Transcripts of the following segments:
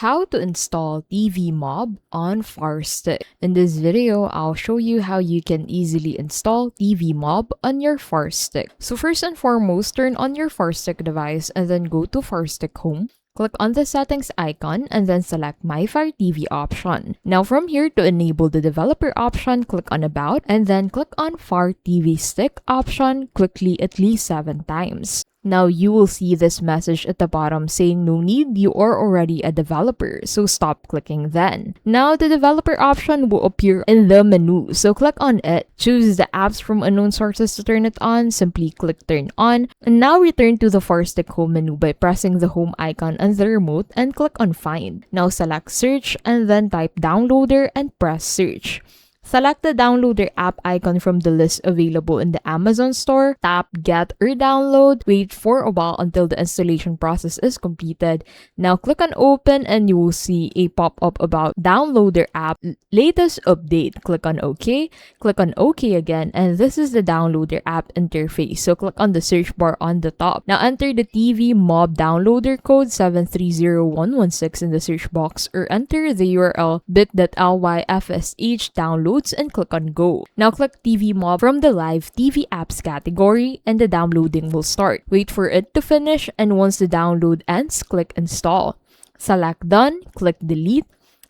How to install Tvmob on Firestick. In this video, I'll show you how you can easily install Tvmob on your Firestick. So first and foremost, turn on your Firestick device and then go to Firestick Home. Click on the settings icon and then select My Fire TV option. Now from here, to enable the developer option, click on About and then click on Fire TV Stick option quickly at least 7 times. Now you will see this message at the bottom saying no need, you are already a developer, so stop clicking then. Now the developer option will appear in the menu, so click on it. Choose the apps from unknown sources to turn it on, simply click turn on, and now return to the Firestick home menu by pressing the home icon on the remote and click on find. Now select search and then type downloader and press search. Select the downloader app icon from the list available in the Amazon store, tap get or download, wait for a while until the installation process is completed. Now click on open and you will see a pop-up about downloader app latest update. Click on OK, click on OK again, and this is the downloader app interface. So click on the search bar on the top. Now enter the Tvmob downloader code 730116 in the search box or enter the URL bit.ly/fsh download and click on go. Now click Tvmob from the live TV apps category and the downloading will start. Wait for it to finish and once the download ends, click install. Select done, click delete,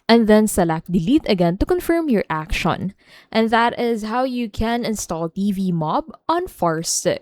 and then select delete again to confirm your action. And that is how you can install Tvmob on Firestick.